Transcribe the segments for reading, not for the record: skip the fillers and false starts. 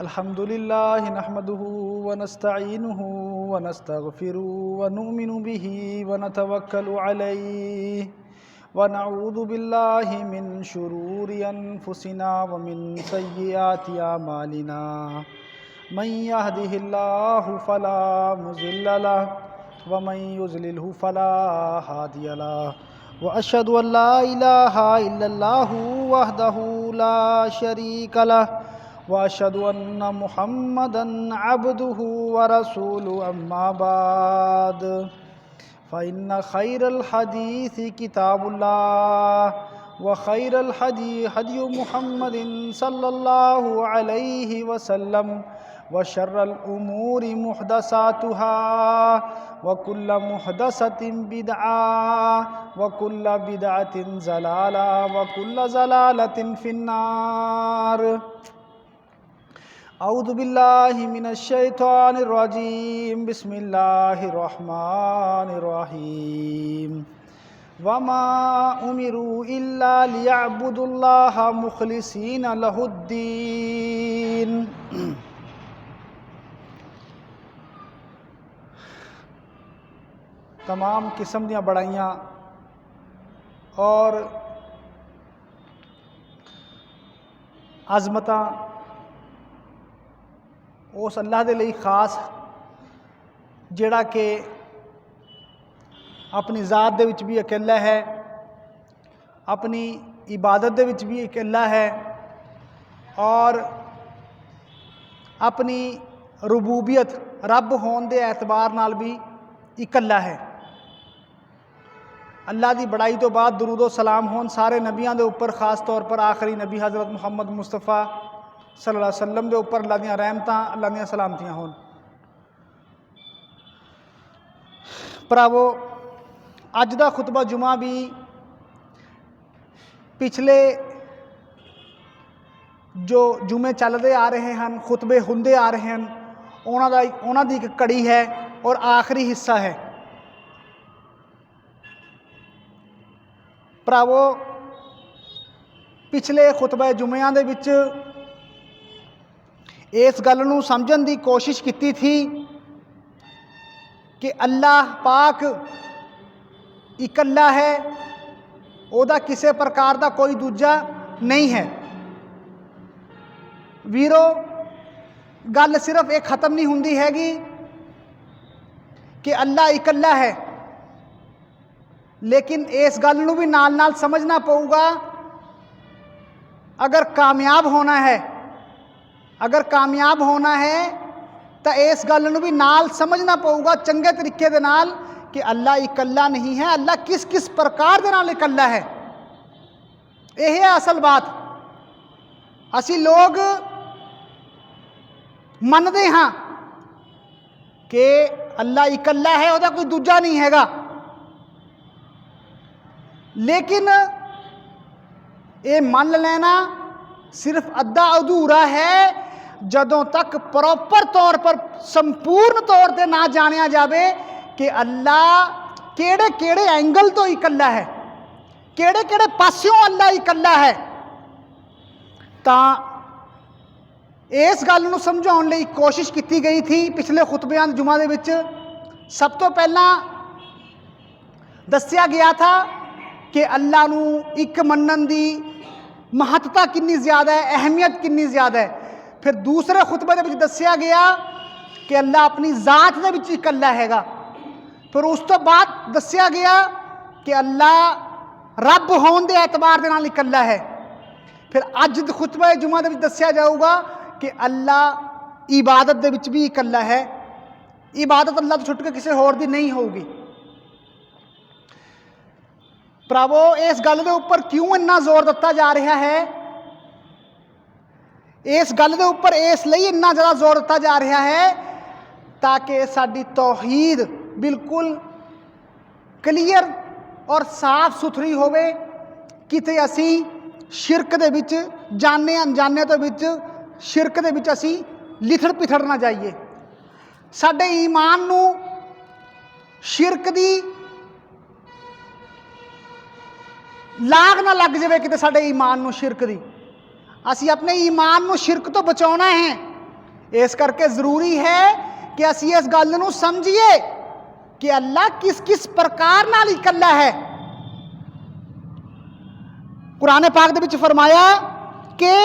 अल्हम्दुलिल्लाहि नहमदुहु व नस्तईनुहु व नस्तगफिरुहु व नुमिनु बिही व नतवक्कलु अलैहि व नऊज़ु बिल्लाहि मिन शुरूरि अनफुसिना व मिन सय्यिआति अमालिना मन यहदिहिल्लाहु फला मुज़िल्ल लहु व मन युज़लिलहु फला हादिय लहु व अशहदु अल्ला इलाहा इल्लल्लाहु वहदहु ला शरीक लहु व अशहदु अन्न मुहम्मदन अब्दुहु व रसूलुहु अम्मा बाद फ़इन्न खैरल हदीस किताबुल्लाह व खैरल हदी हदी मुहम्मदिन सल्लल्लाहु अलैहि वसल्लम व शर्रल उमूरि मुहदसातुहा व कुल्ल मुहदसतिन बिदआ व कुल्ल बिदअतिन ज़लाला व कुल्ल ज़लालतिन फिन्नार। औज़ु बिल्लाहि मिनश शैतानिर रजीम बिस्मिल्लाहिर रहमानिर रहीम वमा उमिरू इल्ला लियअबुदुल्लाह मुखलिसीन लहुद्दीन। तमाम किस्म दी बड़ाइयां और अज़मतां उस अल्लाह दे लई खास जिहड़ा कि अपनी ज़ात दे विच भी अकेला है, अपनी इबादत दे विच भी अकेला है और अपनी रुबूबियत रब होने के एतबार नाल भी इकल्ला है। अल्लाह की बड़ाई तो बाद दुरूद सलाम होन सारे नबियों के उपर, खास तौर पर आखिरी नबी हज़रत मुहम्मद मुस्तफ़ा सल्लल्लाहु अलैहि वसल्लम के उपर अल्लाह दी रहमतां, अल्लाह दी सलामतियां होन। भरावो, अज का खुतबा जुमा भी पिछले जो जुमे चलते आ रहे हैं, खुतबे होंदे आ रहे हैं, उन्हों की एक कड़ी है और आखिरी हिस्सा है। भरावो, पिछले खुतबे जुमियां दे विच इस गल नूं समझण की कोशिश की थी कि अल्लाह पाक इकल्ला है, उहदा किसी प्रकार का कोई दूजा नहीं है। वीरो, गल सिर्फ एक ख़त्म नहीं हुंदी हैगी कि अल्लाह इकल्ला है, लेकिन इस गल नूं भी नाल नाल समझना पऊगा। अगर कामयाब होना है तो इस गल नूं भी नाल समझना पऊगा चंगे तरीके दे नाल कि अल्लाह इकल्ला नहीं है, अल्लाह किस किस प्रकार दे नाल इकल्ला है। यह है असल बात। असी लोग मनते हाँ कि अल्लाह इकल्ला है, उहदा कोई दूजा नहीं हैगा, लेकिन ये मान लेना सिर्फ अद्धा अधूरा है जदों तक प्रॉपर तौर पर संपूर्ण तौर पर ना जानिया जाए कि अल्लाह केड़े केड़े एंगल तो इकल्ला है, केड़े केड़े पास्यों अल्लाह इकल्ला है। तो इस गल नूं समझाउण लई कोशिश की गई थी पिछले खुतबियां जुमा दे विच। सब तो पहला दस्सिया गया था कि अल्लाह नूं एक मनन दी महत्ता कितनी ज़्यादा है, अहमियत कितनी ज़्यादा है। फिर दूसरे खुतबे दे विच दस्सिया गया कि अल्लाह अपनी ज़ात दे विच इकल्ला हैगा। फिर उस तो बाद दस्सिया गया कि अल्लाह रब होने के एतबार दे नाल इकल्ला है। फिर अज दे खुतबे जुमा दे विच दस्सिया जाऊगा कि अल्लाह इबादत दे विच भी इकल्ला है, इबादत अल्लाह तो छुट के किसी होर दी नहीं होगी। भरावो, इस गल के उपर क्यों इन्ना जोर दिता जा रहा है? इस गल के उपर इसलिए इन्ना ज़्यादा जोर दिता जा रहा है ताकि साडी तौहीद बिल्कुल क्लीयर और साफ सुथरी होवे, किते असी शिरक दे विच जाने अनजाने तो विच शिरक दे विच असी लिथड़ पिथड़ ना जाइए। साडे ईमान नूं शिरक दी लाग ना लग जाए कि साडे ईमान नूं शिरक दी। ਅਸੀਂ ਆਪਣੇ ਈਮਾਨ ਨੂੰ ਸ਼ਿਰਕ ਤੋਂ ਬਚਾਉਣਾ ਹੈ। ਇਸ ਕਰਕੇ ਜ਼ਰੂਰੀ ਹੈ ਕਿ ਅਸੀਂ ਇਸ ਗੱਲ ਨੂੰ ਸਮਝੀਏ ਕਿ ਅੱਲਾ ਕਿਸ ਕਿਸ ਪ੍ਰਕਾਰ ਨਾਲ ਇਕੱਲਾ ਹੈ। ਕੁਰਾਨ ਪਾਕ ਦੇ ਵਿੱਚ ਫਰਮਾਇਆ कि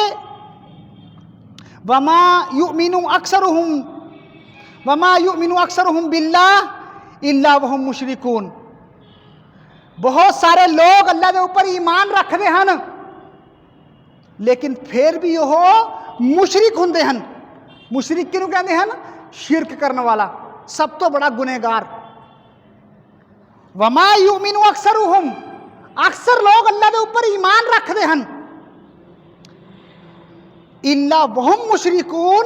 वमा युमिनु अक्सरुहुम बिल्लाह इल्ला वहुम मुशरिकून। बहुत सारे लोग अल्लाह के ऊपर ईमान रखते हैं लेकिन फिर भी वह मुशरिक होंदे हैं। मुशरिक किहनूं कहंदे हैं? शिरक करने वाला, सब तो बड़ा गुनहगार। वमा युमिनु अक्सरुहुम, अक्सर लोग अल्लाह के ऊपर ईमान रखते हैं इल्ला वहुम मुशरिकून,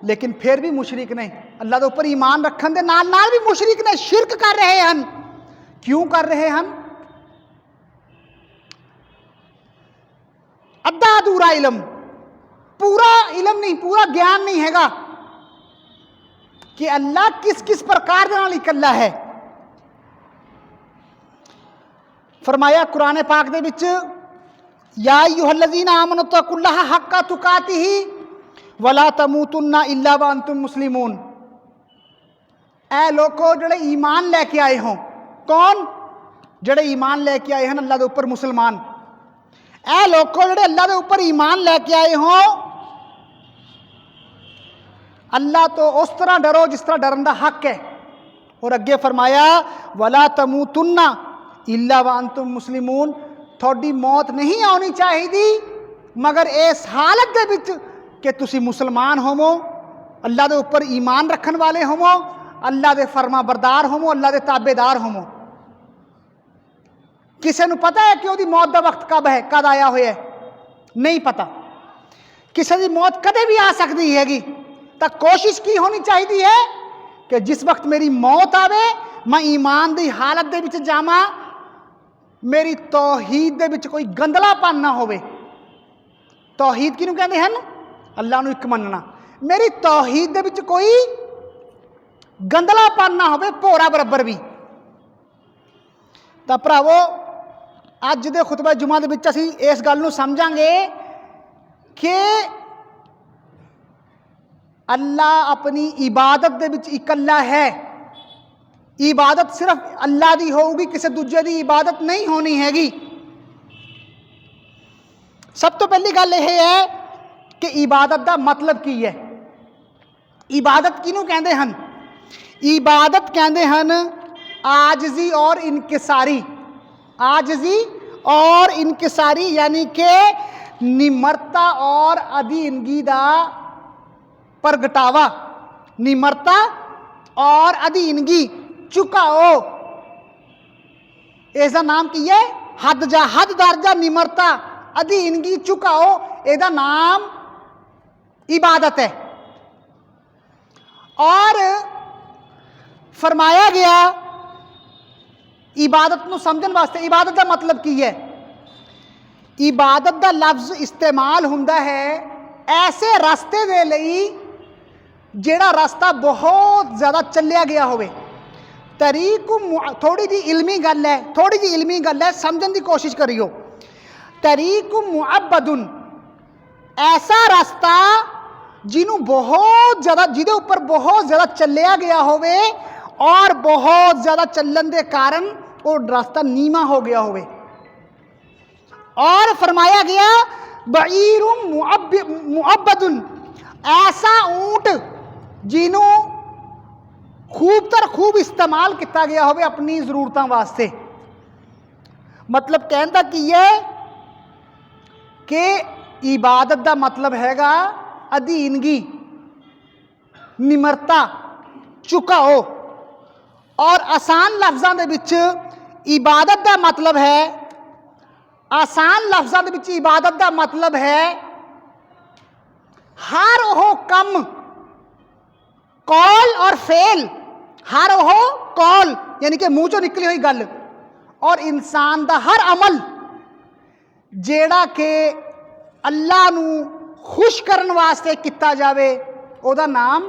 लेकिन फिर भी मुशरिक नहीं। अल्लाह के ऊपर ईमान रखन दे नाल नाल भी मुशरिक ने, शिरक कर रहे हैं। क्यों कर रहे हैं? अद्धा अधूरा इलम, पूरा इलम नहीं, पूरा ज्ञान नहीं हैगा कि अल्लाह किस किस प्रकार दे नाल इकल्ला है। फरमाया कुरान पाक दे विच या अय्युहल्लज़ीना आमनु तक़ुल्लाहा हक्का तुकातिही वला तमूतुन्ना इल्ला व अंतुम मुस्लिमून। ऐ लोगो जिहड़े ईमान लैके आए हो, कौन? जिहड़े ईमान लैके आए हैं अल्लाह के ऊपर, मुसलमान। ऐ लोगो जिहड़े अल्लाह के ऊपर ईमान लैके आए हो, अल्लाह तो उस तरह डरो जिस तरह डरन दा हक है। और अगे फरमाया वला तमूतुन्ना इल्ला व अंतुम मुस्लिमून, थोड़ी मौत नहीं आनी चाहिए मगर इस हालत दे विच कि तुसी मुसलमान होवो, अल्लाह के ऊपर ईमान रखन वाले होवो, अल्लाह के फरमा बरदार होवो, अल्लाह के ताबेदार होवो। किसी को पता है कि उसकी मौत का वक्त कब है, कद आया हुआ है? नहीं पता। किसी की मौत कदे भी आ सकती हैगी। तो कोशिश की होनी चाहिए है कि जिस वक्त मेरी मौत आवे मैं ईमान की हालत दे विच जावां, मेरी तौहीद दे विच कोई गंदलापन ना होवे। तौहीद किहनूं कहंदे हैं? अल्लाह नूं इक मनना। मेरी तौहीद दे विच कोई गंदलापन ना होवे, भोरा बराबर भी। तां भरावो अज दे खुतबा जुमा दे विच असीं इस गल नूं समझांगे कि अल्लाह अपनी इबादत दे विच इकल्ला है। इबादत सिर्फ अल्लाह दी होगी, किसी दूजे दी इबादत नहीं होनी हैगी। सब तो पहली गल यह है कि इबादत का मतलब की है। इबादत किनू कहते हैं? इबादत कहते हैं आजजी और इनकिसारी। आजजी और इनकिसारी यानी कि निमरता और अधीनगी का प्रगटावा। निमरता और अधीनगी, झुकाओ, इसका नाम की है? हद दर्जा, निमरता, अधीनगी, झुकाओ, इसका नाम इबादत है। और फरमाया गया इबादत को समझने वास्ते, इबादत का मतलब की है? इबादत का लफ्ज़ इस्तेमाल हुंदा है ऐसे रास्ते दे लई जिहड़ा रास्ता बहुत ज़्यादा चलिया गया होवे। तरीक थोड़ी जी इल्मी गल है, थोड़ी जी इल्मी गल है, समझने की कोशिश करियो। तरीक मुअब्बदुन, ऐसा रास्ता जिन्हों बहुत ज़्यादा, जिहदे ऊपर बहुत ज़्यादा चलिया गया होवे और बहुत ज़्यादा चलन के कारण वो रास्ता नीमा हो गया होवे। और फरमाया गया बईरुम मुअब्बदुन, ऐसा ऊंट जिन्हों खूब तर खूब इस्तेमाल किया गया होवे अपनी जरूरतों वास्ते। मतलब कहता की है कि इबादत का मतलब हैगा अधीनगी, निमरता, झुकाओ। और आसान लफ्ज़ों के विच इबादत का मतलब है, आसान लफ्ज़ों के विच इबादत का मतलब है हर वो कम, कौल और फेल, हर वो कौल यानी कि मुँह चो निकली हुई गल और इंसान का हर अमल जेड़ा कि अल्लाह नू खुश करने वास्ते किया जाए, उसका नाम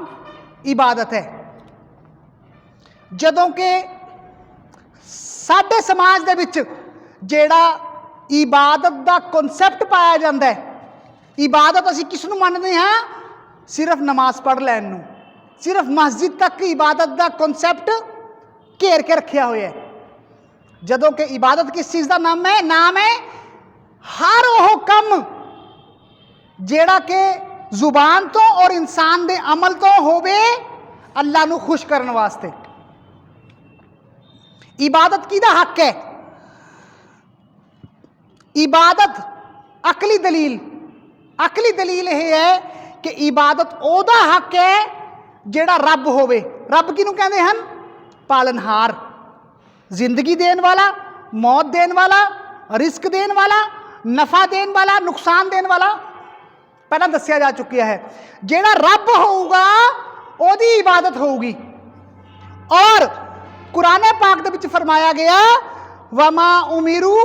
इबादत है। जदों कि साडे समाज दे विच जेड़ा इबादत का कॉन्सैप्ट पाया जाता है इबादत असी किसनू मानते हैं? सिर्फ नमाज पढ़ लैन नू, सिर्फ मस्जिद तक इबादत का कॉन्सैप्ट घेर के रखा हुआ है। जदों कि इबादत किस चीज़ का नाम है? नाम है हर वो कम जेड़ा के जुबान तो और इंसान दे अमल तो होवे अल्लाह नू खुश करने वास्ते। इबादत किहदा हक है? इबादत अकली दलील यह है कि इबादत ओदा हक है जेड़ा रब होवे। रब किनू कहते हैं? पालनहार, जिंदगी देने वाला, मौत देने वाला, रिस्क देने वाला, नफा देने वाला, नुकसान देने वाला, पहला दसिया जा चुका है। जेड़ा रब होगा ओदी इबादत होगी। और कुरान पाक दे विच फरमाया गया वमा उमिरू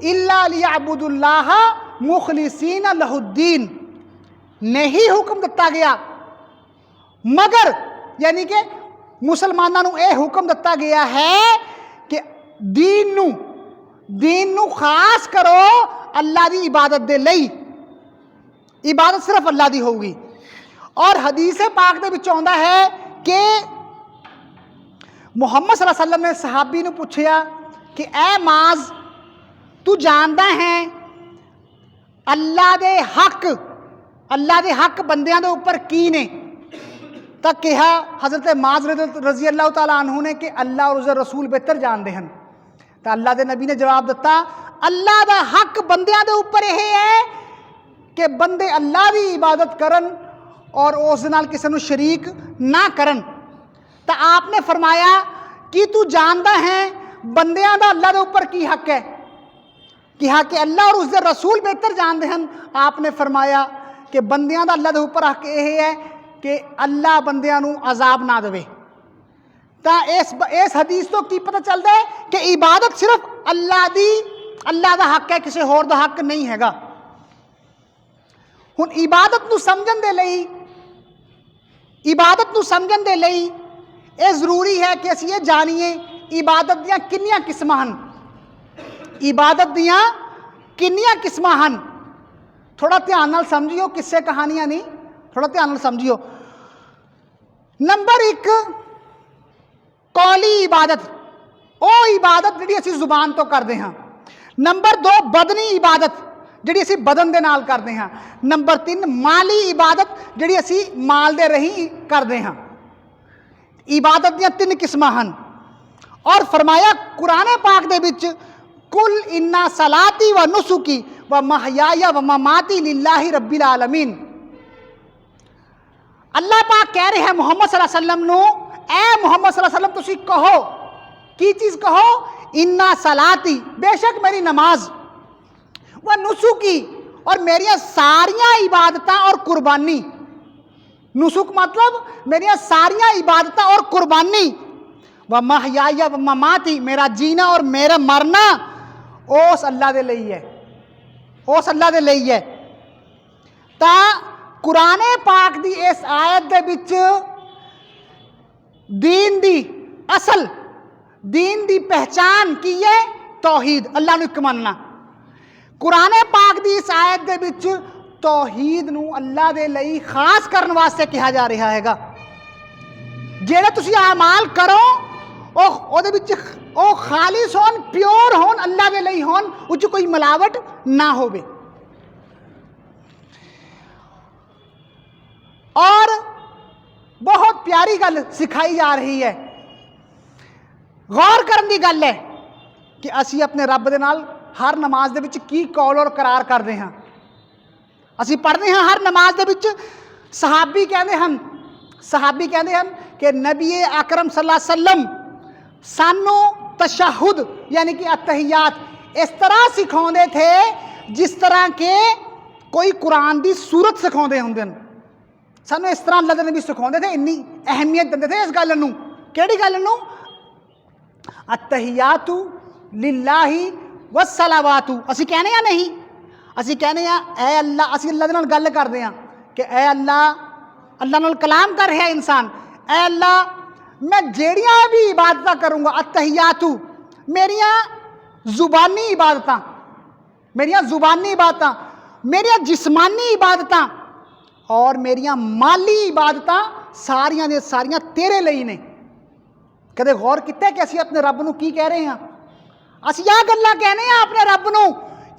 इल्ला लियअबुदुल्लाह मुखलिसीन लहुद्दीन, नहीं हुक्म दिता गया मगर यानी कि मुसलमानों को यह हुक्म दिता गया है कि दीन नू खास करो अल्लाह की इबादत दे लई। इबादत सिर्फ अल्लाह की होगी। और हदीस पाक दे विच आउंदा है कि मुहम्मद सल्लल्लाहु अलैहि वसल्लम ने सहाबी नू पूछया कि ए माज तू जानदा है अल्लाह दे हक बंदियां दे उपर की ने? तो कहा हज़रत माज रजी अल्लाह तआला अन्हु ने कि अल्लाह और उसके रसूल बेहतर जानते हैं। तो अल्लाह के नबी ने जवाब दिता अल्लाह का हक बंदियां दे उपर यह है कि बंदे अल्लाह की इबादत करन और उस नाल किसी को शरीक ना करन। तो आपने फरमाया कि तू जानता है बंदियां दा अल्लाह के उपर की हक है? कहा कि अल्लाह और उसके रसूल बेहतर जानते हैं। आपने फरमाया कि बंदियां दा अल्लाह के उपर हक यह है कि अल्लाह बंदियां नू अजाब ना देवे। तो इस हदीस तो की पता चलता है कि इबादत सिर्फ अल्लाह का हक है, किसी होर दा हक नहीं हैगा। हुण इबादत नू समझण दे लई यह जरूरी है कि असीं ये जानिए इबादत दियां किन्नियां किस्मां हन। इबादत दियां किन्नियां किस्मां हन? थोड़ा ध्यान नाल समझियो, किस्से कहानियां नहीं, थोड़ा ध्यान नाल समझियो। नंबर 1 कौली इबादत, वो इबादत जिहड़ी असीं जुबान तो करते हाँ। नंबर 2 बदनी इबादत जिहड़ी असीं बदन दे नाल करते हाँ। नंबर 3 माली इबादत जिहड़ी असीं माल दे रही करते हाँ। इबादत दियां 3 किस्मां हन। और फरमाया कुरान पाक दे विच कुल इन्ना सलाती व नुसुकी व महयाया व ममाती लिल्लाहि रब्बिल आलमीन। अल्लाह पाक कह रहे हैं मुहम्मद सल्लल्लाहु अलैहि वसल्लम नू, ए मुहम्मद सल्लल्लाहु अलैहि वसल्लम तुसी कहो, की चीज़ कहो? इन्ना सलाती, बेशक मेरी नमाज, व नुसुकी, और मेरिया सारिया इबादत और कुर्बानी। नुसुक मतलब मेरिया सारिया इबादत और कुर्बानी, व महयाया व ममाती, मेरा जीना और मेरा मरना उस अल्लाह दे लई है, उस अल्लाह दे लई है। ता कुरान पाक दी इस आयत दे विच दीन दी असल दीन दी पहचान की है? तौहीद, अल्लाह नू इक मनना। कुरान पाक दी इस आयत दे विच तौहीद नू अल्लाह दे लई खास करने वास्ते कहा जा रहा हैगा। जेड़े तुसी अमाल करो ओहदे विच ओ खालिस होन, प्योर होन, अल्लाह दे लई होन, उच कोई मिलावट ना होवे। और बहुत प्यारी गल सिखाई जा रही है, गौर करने की गल है कि असी अपने रब दे नाल हर नमाज दे विच की कौल और करार करते हैं। असी पढ़ते हैं हर नमाज दे विच सहाबी कहते हैं कि नबी अकरम सल्लल्लाहु अलैहि वसल्लम सानू तशहुद यानी कि अतहियात इस तरह सिखाते थे जिस तरह के कोई कुरान की सूरत सिखाते होंगे। सानू इस तरह अल्लाह के नबी सिखाते थे, इन्नी अहमियत देते थे इस गल नूं। किहड़ी गल नूं? अतहियातु लिल्लाही वस्सलावातु। असी कहने या नहीं? असी कहने ए अल्लाह, असी अल्लाह दे नाल गल करते हैं कि ए अल्लाह, अल्लाह नाल कलाम कर रहा है इंसान, ए अल्लाह मैं जेड़ियां भी इबादत करूँगा, अतहियातु मेरिया जुबानी इबादत, मेरिया जिस्मानी इबादतां और मेरिया माली इबादतां सारियां दी सारियां तेरे ਲਈ ने। कदे गौर किया कि ਅਸੀਂ अपने रब ਨੂੰ ਕੀ ਕਹਿ ਰਹੇ ਹਾਂ? ਅਸੀਂ ਆਹ ਗੱਲਾਂ कहने हैं अपने रब ਨੂੰ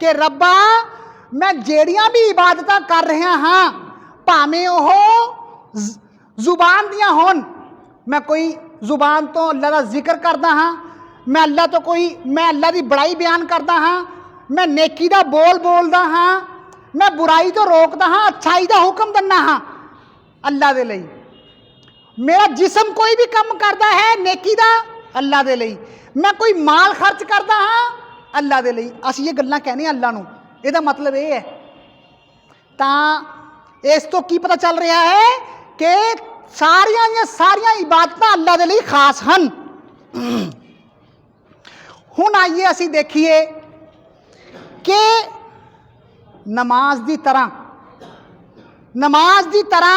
कि रब्बा मैं ਜਿਹੜੀਆਂ भी इबादतां कर रहा हाँ भावें ਉਹ जुबान दियां होन, मैं कोई जुबान तो अल्लाह का जिक्र करता हाँ, मैं अल्लाह की बड़ाई बयान करता हाँ, मैं नेकी का बोल बोलता हाँ, मैं बुराई तो रोकता हाँ, अच्छाई का हुक्म दिना हाँ अल्लाह दे लई। मेरा जिस्म कोई भी काम करता है नेकी का अल्लाह दे लई, मैं कोई माल खर्च करता हाँ अल्लाह दे लई। असीं ये गल्लां कहने अल्लाह नूं, इहदा मतलब ये है। तां इस तो की पता चल रहा है कि सारियां इबादतां अल्लाह दे लई खास हन। हुण आइए असीं देखिए कि नमाज की तरह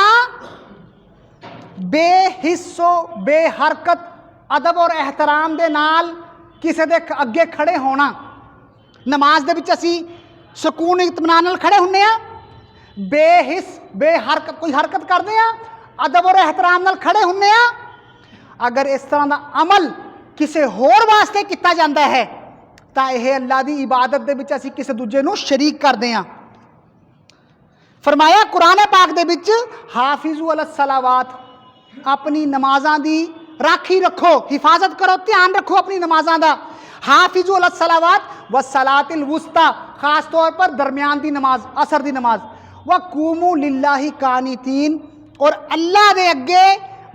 बेहिस्सो बेहरकत अदब और एहतराम दे नाल किसी दे अगे खड़े होना। नमाज दे विच असीं सकून इत्मीनान नाल खड़े हुन्ने आ, बेहिस बेहरकत कोई हरकत करते हैं, अदब और एहतराम नाल खड़े हुन्ने आ। अगर इस तरह का अमल किसी होर वास्ते किया जाता है तो यह अल्लाह की इबादत दे विच असीं किसी दूजे नूं शरीक करते हैं। फरमाया कुरान पाक दे विच हाफिजू अलस सलावात, अपनी नमाज़ां दी राखी रखो, हिफाजत करो, ध्यान रखो अपनी नमाज़ां दा। हाफिजू अलस सलावात व सलातिल वुस्ता, खास तौर पर दरमियान दी नमाज, असर दी नमाज। व कूमू लिल्लाहि कानितीन, और अल्लाह दे अगे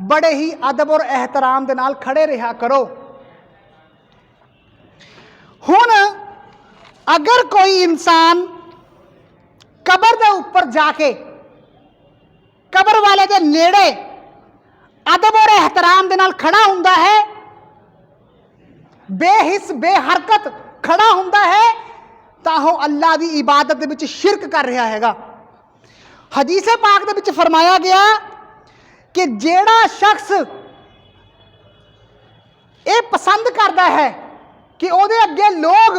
बड़े ही अदब और एहतराम दे नाल खड़े रहा करो। हुण अगर कोई इंसान कबर दे ऊपर जाके कबर वाले दे नेड़े अदब और एहतराम दे नाल खड़ा हुंदा है, बेहिस बेहरकत खड़ा हुंदा है, तां अल्लाह की इबादत दे विच शिरक कर रहा हैगा। हदीस पाक दे विच फरमाया गया कि जेड़ा शख्स ये पसंद करता है कि ओदे अगे लोग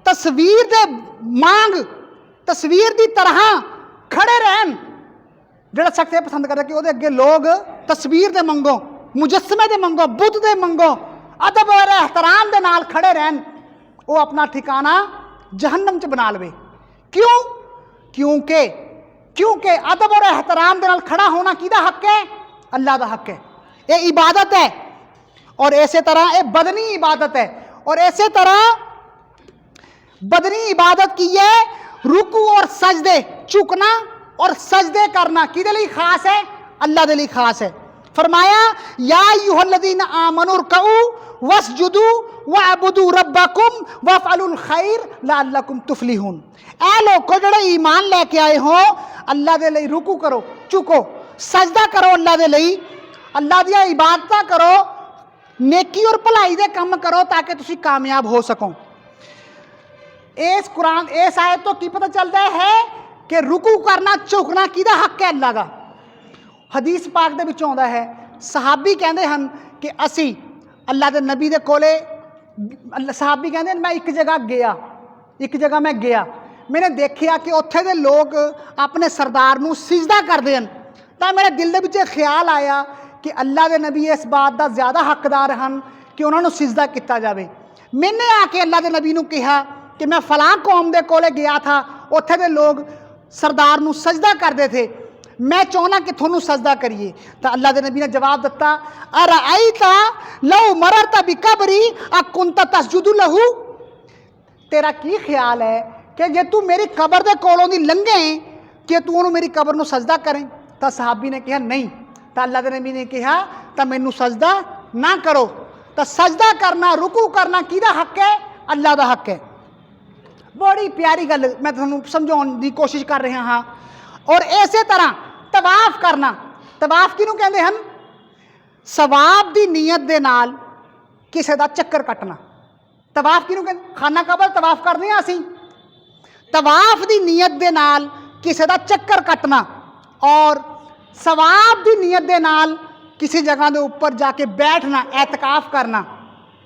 तस्वीर दे मांग तस्वीर की तरह खड़े रहन, जेड़ा शख्स ये पसंद करता कि ओदे अगे लोग तस्वीर दे मंगो, मुजस्समे दे मंगो, बुत दे मंगो, अदब और एहतराम दे नाल खड़े रहन, वो अपना ठिकाना जहन्नम च बना लवे। क्यों? क्योंकि अदब और एहतराम दे नाल खड़ा होना किहदा हक है? अल्लाह दा हक है। ये इबादत है, और इसे तरह ये बदनी इबादत है। और इसे तरह बदनी इबादत की है रुकू और सजदे, झुकना और सजदे करना किहदे लई खास है? अल्लाह दे लई खास है। फरमाया या अय्युहल्लज़ीना आमनू रुकू वस्जुदू वअबुदू रब्बकुम वफअलुल खैर लअल्लकुम तुफलिहून। ऐ लोगो जेड़े ईमान लेके आए हो, अल्लाह दे लई रुकू करो, झुको, सजदा करो, अल्लाह दे लई, अल्लाह दी इबादतां करो, नेकी और भलाई दे काम करो ताकि तुसी कामयाब हो सको। इस आयत तो की पता चलता है कि रुकू करना झुकना किहदा हक है? अल्लाह दा। हदीस पाक दे विच आउंदा है, सहाबी कहंदे हन कि असी अल्लाह दे नबी दे कोले, सहाबी कहंदे मैं एक जगह मैं गया, मैंने देखा कि उत्थे दे लोग अपने सरदार नूं सिजदा करदे हन। तां मेरे दिल दे विच ख्याल आया कि अल्लाह दे नबी इस बात का ज़्यादा हकदार हैं कि उन्होंने सिजदा किया जाए। मैंने आके अल्लाह के नबी ने कहा कि मैं फलां कौम के कोले गया था, उत्थे दे लोग सरदार नूं सजदा करते थे, मैं चाहना कि थोनू सजदा करिए। तो अल्लाह के नबी ने जवाब दिता, अरअयता लौ मररता बिकबरी अकुंता तस्जुदु लहू, तेरा की ख्याल है कि जे तू मेरी कबर के कोलों दी लंघे कि तू उन्होंने मेरी कबर नूं सजदा करें? तो सहाबी ने कहा नहीं। तो अल्लाह के नबी ने कहा तो मैनू सजदा ना करो। तो सजदा करना रुकू करना किहदा हक है? अल्लाह का हक है। बड़ी प्यारी गल मैं तुहानू समझाउण दी कोशिश कर रहा हाँ। और इसे तरह तवाफ करना, तवाफ किहनूं कहंदे हन? सवाब दी नीयत दे नाल किसे दा चक्कर कटना। तवाफ किहनूं कहंदे? खाना काबा तवाफ करदे हां असीं, तवाफ दी नीयत दे नाल किसे दा चक्कर कटना और सवाब दी नीयत दे नाल किसी जगह के ऊपर जाके बैठना, एतकाफ करना,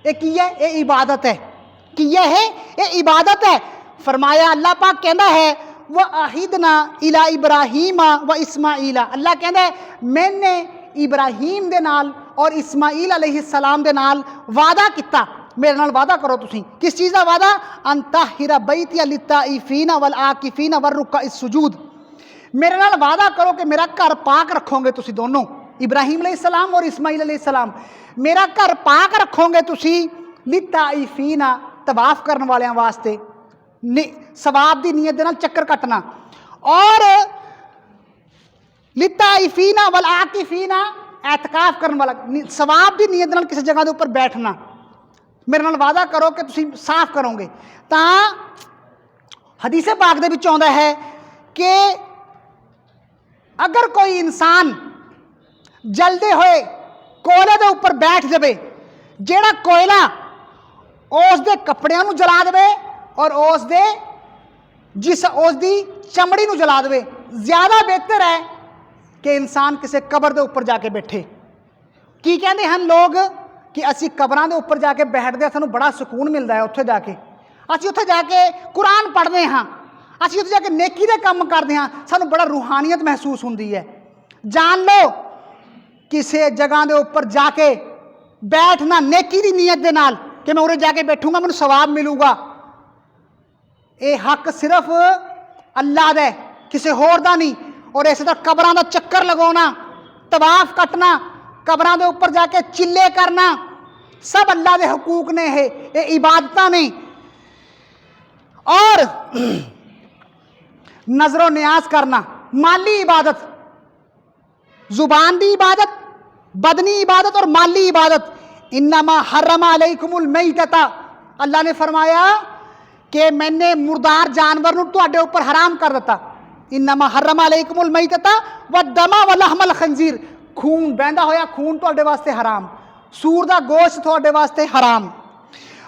ये की है? ये इबादत है। कि यह है ये इबादत है। फरमाया अल्लाह पाक कहता है व अहिदना इला इब्राहीमा व इस्माईला, अल्लाह कहता है मैंने इब्राहीम दे नाल और इस्माईल अलैहिस्सलाम दे नाल वादा किता, मेरे नाल वादा करो तुसी, किस चीज़ का वादा, अंताहिरा बैतिया लित्ताइफीना वल आकिफीना वर रुक्काइस सुजूद, मेरे नाल वादा करो कि मेरा घर पाक रखोगे तुसी दोनों, इब्राहीम अलैहिस्सलाम और इस्माईल अलैहिस्सलाम, मेरा घर पाक रखोगे तुसी, लित्ताइफीना तवाफ करने वाले वास्ते, सवाब की नीयत दे नाल चक्कर कटना, और लित्ताइफीना वल आकिफीना एतकाफ करने वाला, सवाब की नीयत दे नाल किसी जगह के उपर बैठना, मेरे नाल वादा करो कि तुसी साफ करोगे। तो हदीसे पाक दे विच आउंदा है कि अगर कोई इंसान जलते हुए कोयले के उपर बैठ जाए, जेड़ा कोयला उसके कपड़ियां नूं जला दे और उसकी चमड़ी नूं जला दे, ज़्यादा बेहतर है कि इंसान किसी कबर के उपर जाके बैठे। की कहते हैं लोग कि असी कबरां दे उपर जाके बैठते हैं, सानूं बड़ा सुकून मिलता है, उत्थे जाके असी उत्थे जाके कुरान पढ़ते हाँ, असी उत्थे जाके नेकी दे काम करते हाँ, सानूं बड़ा रूहानियत महसूस होंदी है। जान लो किसी जगह के उपर जाके बैठना नेकी की नीयत दे नाल कि मैं उरे जाके बैठूंगा मैनूं सवाब मिलूगा, ये हक सिर्फ अल्लाह दा, किसी होर दा नहीं। और इस तरह कबरां दा चक्कर लगाना, तवाफ कटना, कबरां दे उपर जाके चिल्ले करना, सब अल्लाह दे हकूक ने, ये इबादत ने। और नजरो न्याज करना, माली इबादत, जुबान की इबादत, बदनी इबादत और माली इबादत। इन्नमा हर्रमा अलैकुमुल मैतता, अल्लाह ने फरमाया कि मैंने मुर्दार जानवर नूं तुहाडे उपर हराम कर दिता। इन्नमा हर्रमा अलैकुमुल मैतता व दमा व लहमल खंजीर, खून बहंदा होया खून तुहाडे वास्ते हराम, सूर दा गोश्त तुहाडे वास्ते हराम।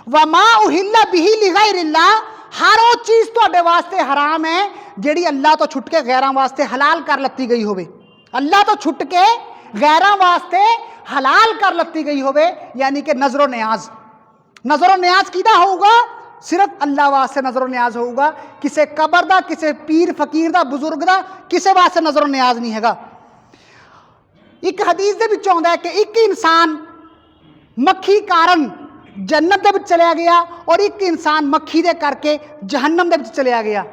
व मा उहिल्ला बिही लिगैरिल्लाह, हर वो चीज़ तुहाडे वास्ते हराम है जिहड़ी अल्लाह तो छुट के गैरां वास्ते हलाल कर लत्ती गई होवे, अल्लाह तो छुट के गैरां वास्ते हलाल कर लत्ती गई होवे, यानी कि नजरो न्याज। नजरो न्याज किहदा होगा, सिर्फ अल्लाह वास्ते नजरो न्याज होगा, किसी कबर दा, किसी पीर फकीर दा, बुजुर्ग दा, किसी वास्ते नजरो न्याज नहीं हैगा। एक हदीस दे विच आउंदा है कि एक इंसान मक्खी कारण जन्नत दे विच चलिया गया और एक इंसान मक्खी दे करके जहन्नम दे विच चलिया गया।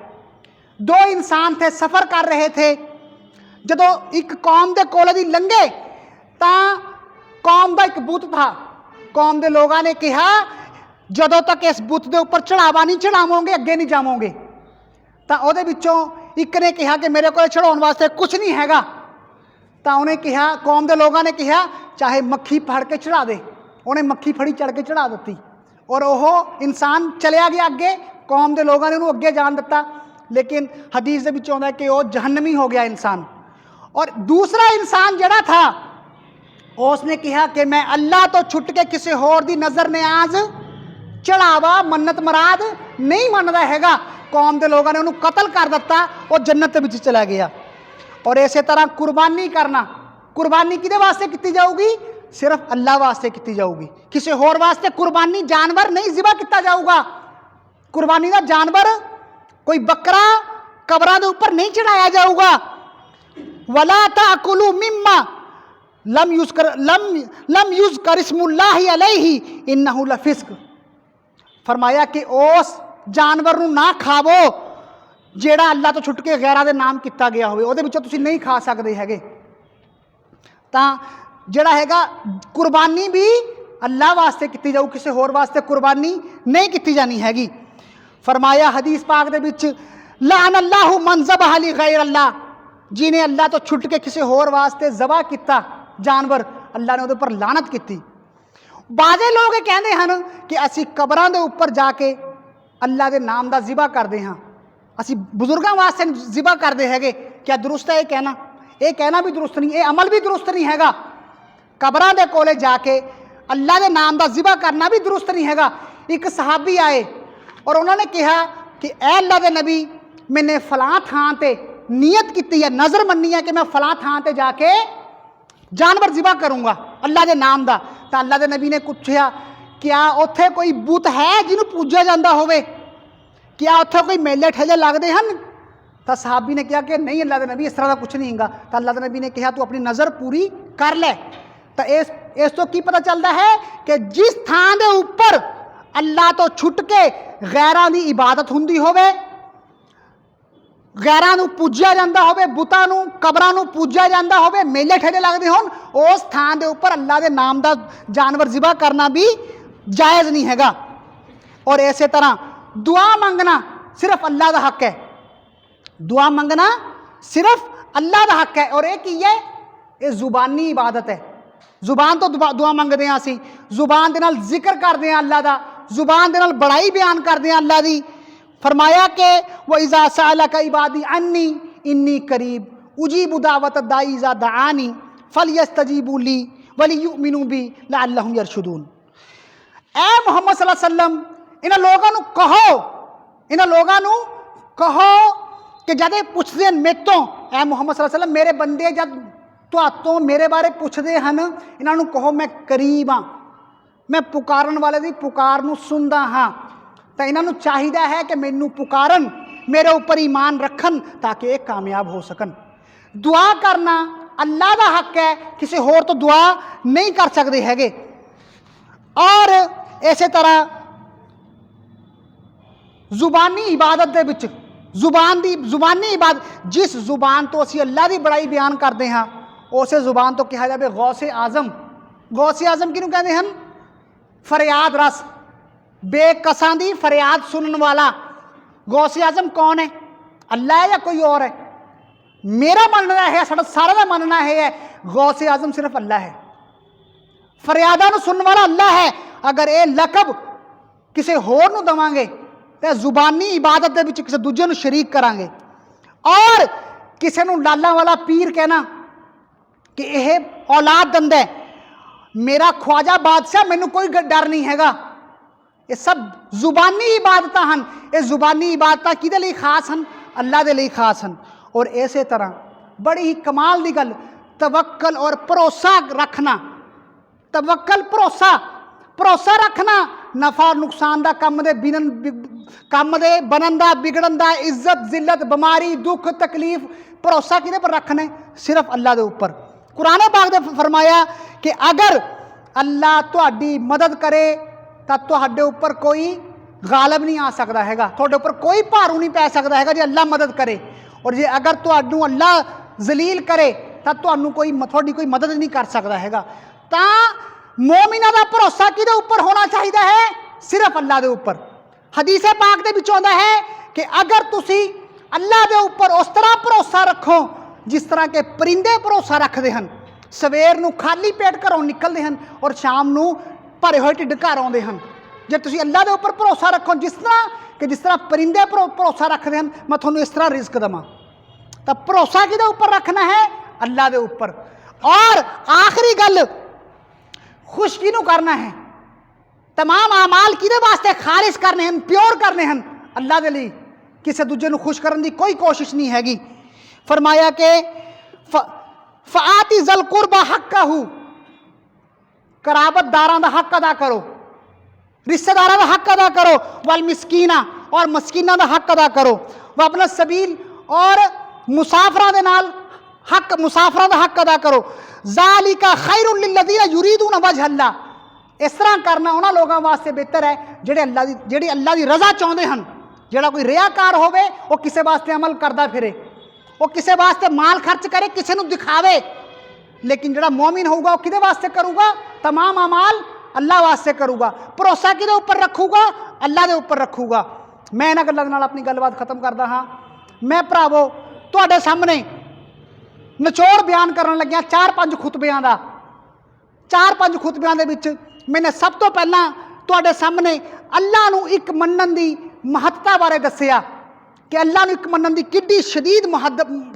दो इंसान थे, सफ़र कर रहे थे, जदों एक कौम दे कोल दी लंघे तां कौम दा एक बुत था, कौम दे लोगों ने कहा जदों तक इस बुत दे उपर चढ़ावा नहीं चढ़ावोगे अगे नहीं जावोगे। तो उहदे विचों एक ने कहा कि मेरे को चढ़ाउण वास्ते कुछ नहीं हैगा, तो उन्हें कहा, कौम के लोगों ने कहा चाहे मक्खी फड़ के चढ़ा दे, उन्हें मक्खी फड़ी चढ़ के चढ़ा दी और वह इंसान चलिया गया अगे, कौम के लोगों ने उन्होंने अगे जान दिता। लेकिन हदीस के विच आउंदा है कि वह जहन्नमी हो गया इंसान। और दूसरा इंसान जड़ा था उसने कहा कि मैं अल्लाह तो छुट के किसी होर दी नज़र न्याज चढ़ावा मन्नत मराद नहीं मनदा हैगा, कौम के लोगों ने उन्होंने कतल कर दिता और जन्नत के विच चला गया। और इस तरह कुर्बानी करना, कुर्बानी किहदे वास्ते की जाऊगी, सिर्फ अल्लाह वास्ते की जाऊगी, किसी होर वास्ते कुर्बानी जानवर नहीं ज़िबा किया जाऊगा। कुर्बानी का जानवर कोई बकरा कबरां दे उपर नहीं चढ़ाया जाऊगा। वला ताकुलू मिम्मा लम युज़कर इस्मुल्लाहि अलैहि इन्नहु लफिस्क, फरमाया कि उस जानवर नूं ना खावो जेड़ा अल्लाह तो छुट के गैरां दे नाम किया गया होवे, उहदे विचों तुसीं नहीं खा सकदे हैगे। तां जेड़ा हैगा कुर्बानी भी अल्लाह वास्ते की जाऊ, किसी होर वास्ते कुर्बानी नहीं की जानी हैगी। फरमाया हदीस पाक दे विच लान अल्लाहु मन ज़बह लि गैर अल्लाह, जिन्हें अल्लाह तो छुट के किसी होर वास्ते ज़बह किया जानवर, अल्लाह ने उहदे पर लानत की। बाजे लोग कहते हैं कि असी कबरां दे उपर जाके अल्लाह के नाम का ज़िबा करते हाँ, असी बुजुर्गों वास्ते ज़िबा करते हैं, क्या दुरुस्त है ये कहना भी दुरुस्त नहीं, ये अमल भी दुरुस्त नहीं हैगा। कबरां दे कोले जाके अल्लाह के नाम का ज़िबा करना भी दुरुस्त नहीं हैगा। एक सहाबी आए और उन्होंने कहा कि ऐ अल्लाह के नबी, मैंने फलां थां ते नीयत की है, नज़र मन्नी है कि मैं फलां थां ते जाके जानवर ज़िबा करूँगा अल्लाह के नाम का। तो अल्लाह के नबी ने पूछा क्या उत्थे कोई बुत है जिन्होंने पूजा जाता होवे, क्या उत्थे कोई मेले ठेले लगते हैं, ਤਾਂ ਸਹਾਬੀ ਨੇ ਕਿਹਾ ਕਿ ਨਹੀਂ ਅੱਲਾ ਦੇ ਨਬੀ, ਇਸ ਤਰ੍ਹਾਂ ਦਾ ਕੁਝ ਨਹੀਂ ਹੈਗਾ। ਤਾਂ ਅੱਲਾ ਦੇ ਨਬੀ ਨੇ ਕਿਹਾ ਤੂੰ ਆਪਣੀ ਨਜ਼ਰ ਪੂਰੀ ਕਰ ਲੈ। ਤਾਂ ਇਸ ਤੋਂ ਕੀ ਪਤਾ ਚੱਲਦਾ ਹੈ ਕਿ ਜਿਸ ਥਾਂ ਦੇ ਉੱਪਰ ਅੱਲਾ ਤੋਂ ਛੁੱਟ ਕੇ ਗੈਰਾਂ ਦੀ ਇਬਾਦਤ ਹੁੰਦੀ ਹੋਵੇ, ਗੈਰਾਂ ਨੂੰ ਪੂਜਿਆ ਜਾਂਦਾ ਹੋਵੇ, ਬੁੱਤਾਂ ਨੂੰ, ਕਬਰਾਂ ਨੂੰ ਪੂਜਿਆ ਜਾਂਦਾ ਹੋਵੇ, ਮੇਲੇ ਠੇਲੇ ਲੱਗਦੇ ਹੋਣ, ਉਸ ਥਾਂ ਦੇ ਉੱਪਰ ਅੱਲਾ ਦੇ ਨਾਮ ਦਾ ਜਾਨਵਰ ਜ਼ਿਬਾ ਕਰਨਾ ਵੀ ਜਾਇਜ਼ ਨਹੀਂ ਹੈਗਾ। और इसे तरह दुआ मंगना सिर्फ अल्लाह का हक है, दुआ मंगना सिर्फ अल्लाह का हक है। और एक ही है, ये जुबानी इबादत है। जुबान तो दुआ मंगते हैं, असी जुबान के नाल जिक्र करते हैं अल्लाह का, जुबान के नाल बड़ाई बयान करते हैं अल्लाह की। फरमाया कि वो इज़ा सअलका इबादी अन्नी इन्नी करीब उजीबु दावत दाई इज़ा दआनी फलयस्तजीबू ली वलियुमिनू बी लअल्लहुम यरशुदून। ऐ मुहम्मद सल्लल्लाहु अलैहि वसल्लम, इन्हां लोगों को कहो, इन्हां लोगों को कहो कि जब पुछते हैं मेरे तो, ऐ मुहम्मद सल्लल्लाहु अलैहि वसल्लम मेरे बंदे जब तुहातों मेरे बारे पुछते हैं, इन्हां कहो मैं करीब हाँ, मैं पुकारन वाले की पुकार नूं सुनदा हाँ। तो इन्हां चाहिए है कि मैनू पुकारन, मेरे ऊपर ईमान रखन ताकि ये कामयाब हो सकन। दुआ करना अल्लाह का हक है, किसी होर तो दुआ नहीं कर सकते हैगे। और इस तरह जुबानी इबादत दे विच जुबानी इबादत, जिस जुबान तो असी अल्लाह की बड़ाई बयान करते हैं उस जुबान तो कहा जाए गौसे आजम। गौसे आजम किनू कहते हैं? फरियाद रस, बेकसां दी फरियाद सुनने वाला। गौसे आजम कौन है? अल्लाह है या कोई और है? मेरा मानना है, सारा का मानना है गौसे आजम सिर्फ अल्लाह है, फरियादा नूं सुनने वाला अल्लाह है। अगर ये लकब किसी होर नूं देवांगे तो जुबानी इबादत दे विच किसी दूजे नूं शरीक करांगे। और किसी नूं लाला वाला पीर कहना कि यह औलाद दिंदा है, मेरा ख्वाजा बादशाह, मैनू कोई डर नहीं हैगा, ये सब जुबानी इबादत हैं। ये जुबानी इबादत किहदे लई खास हैं? अल्लाह दे लई खास हैं। और इस तरह बड़ी ही कमाल की गल, तवक्कल और भरोसा रखना। तवक्कल भरोसा रखना, नफा नुकसान का कम दे बनन का बिगड़न का, इज्जत जिल्लत बीमारी दुख तकलीफ, भरोसा किहदे पर रखना है? सिर्फ अल्लाह के ऊपर। कुरान पाक ने फरमाया कि अगर अल्लाह तुहाडी मदद करे तो तुहाडे ऊपर कोई गालिब नहीं आ सकता हैगा, तुहाडे ऊपर कोई भारू नहीं पै सकता हैगा जे अल्लाह मदद करे। और जे अगर तुहानू अल्लाह जलील करे तो तुहानू थोड़ी कोई मदद नहीं कर सकता हैगा। तो मोमिना का भरोसा किहदे ऊपर होना चाहिए है? सिर्फ अल्लाह के ऊपर। हदीसे पाक दे विच आउंदा है कि अगर तुसी अल्लाह के ऊपर उस तरह भरोसा रखो जिस तरह के परिंदे भरोसा रखते हैं, सवेर नूं खाली पेट घरों निकलते हैं और शाम नूं भरे हुए ढिड घर आउंदे हैं। जे तुसी अल्लाह के ऊपर भरोसा रखो जिस तरह परिंदे भरोसा रखते हैं, मैं तुहानूं इस तरह रिस्क देवां। तो भरोसा किहदे ऊपर रखना है? अल्लाह के ऊपर। और आखिरी गल, खुश किहनूं करना है? तमाम आमाल किहदे वास्ते खारिज करने हैं, प्योर करने हैं? अल्लाह दे लई। किसी दूजे नूं खुश करने की कोई कोशिश नहीं हैगी। फरमाया कि फ़आती ज़ल कुरबा हक़्क़हू, कराबतदारां दा हक अदा करो, रिश्तेदारां दा हक अदा करो, वल मिस्कीना, और मस्कीना दा हक अदा करो, व अपना सबील, और मुसाफरां दे नाल हक, मुसाफरां दा हक अदा करो। ज़ालिका खैरुन लिल्लज़ीना युरीदूना वजहल्लाह, इस तरह करना उन्होंने लोगों वास्ते बेहतर है जेड़ी अल्लाह की रजा चाहते हैं। जोड़ा कोई रियाकार होवे वो किसी वास्ते अमल करता फिरे, वो किसी वास्ते माल खर्च करे, किसी को दिखावे, लेकिन जोड़ा मोमिन होगा वो किदे वास्ते करूगा? तमाम अमाल अल्लाह वास्ते करूगा। भरोसा किदे ऊपर रखूगा? अल्लाह के ऊपर रखूगा। मैं इन्हां गल्लां नाल अपनी गलबात खत्म करदा हाँ। मैं भरावो तुहाडे सामने निचोड़ बयान करन लग्या 4-5 खुतबियां दा। 4-5 खुतबियां दे विच मैंने सब तो पहला तुहाडे सामने अल्लाह नूं इक मन्नन दी महत्ता बारे दस्सिया कि अल्लाह नूं इक मन्नन दी किड्डी शदीद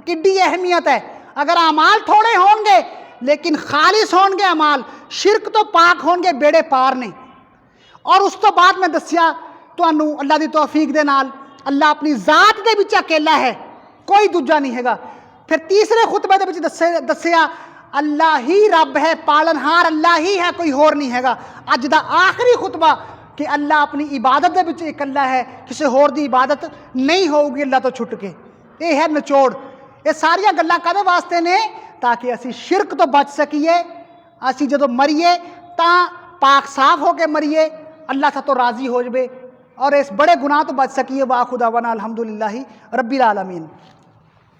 किड्डी अहमियत है। अगर अमाल थोड़े होंगे लेकिन खालिस होंगे अमाल, शिरक तो पाक होंगे, बेड़े पार ने। और उस तो बाद मैं दस्सिया तुहानू अल्लाह दी तौफीक दे नाल अल्लाह अपनी जात दे विच अकेला है, कोई दूजा नहीं हैगा। फिर तीसरे खुतबे दे विच दस्सिया अल्लाह ही रब है, पालनहार अल्लाह ही है, कोई होर नहीं हैगा। अज दा आखिरी खुतबा कि अल्लाह अपनी इबादत दे विच इकल्ला है, किसी होर दी इबादत नहीं होगी अल्लाह तो छुट के। ਇਹ ਹੈ ਨਿਚੋੜ। ਇਹ ਸਾਰੀਆਂ ਗੱਲਾਂ ਕਾਹਦੇ ਵਾਸਤੇ ਨੇ? ਤਾਂ ਕਿ ਅਸੀਂ ਸ਼ਿਰਕ ਤੋਂ ਬਚ ਸਕੀਏ, ਅਸੀਂ ਜਦੋਂ ਮਰੀਏ ਤਾਂ ਪਾਕ ਸਾਫ ਹੋ ਕੇ ਮਰੀਏ, ਅੱਲਾਹ ਸਾਤੋਂ ਰਾਜ਼ੀ ਹੋ ਜਾਵੇ, और इस बड़े गुनाह तो बच सकिए। वाखुदावना अल्हम्दुलिल्लाहि रब्बिल आलमीन।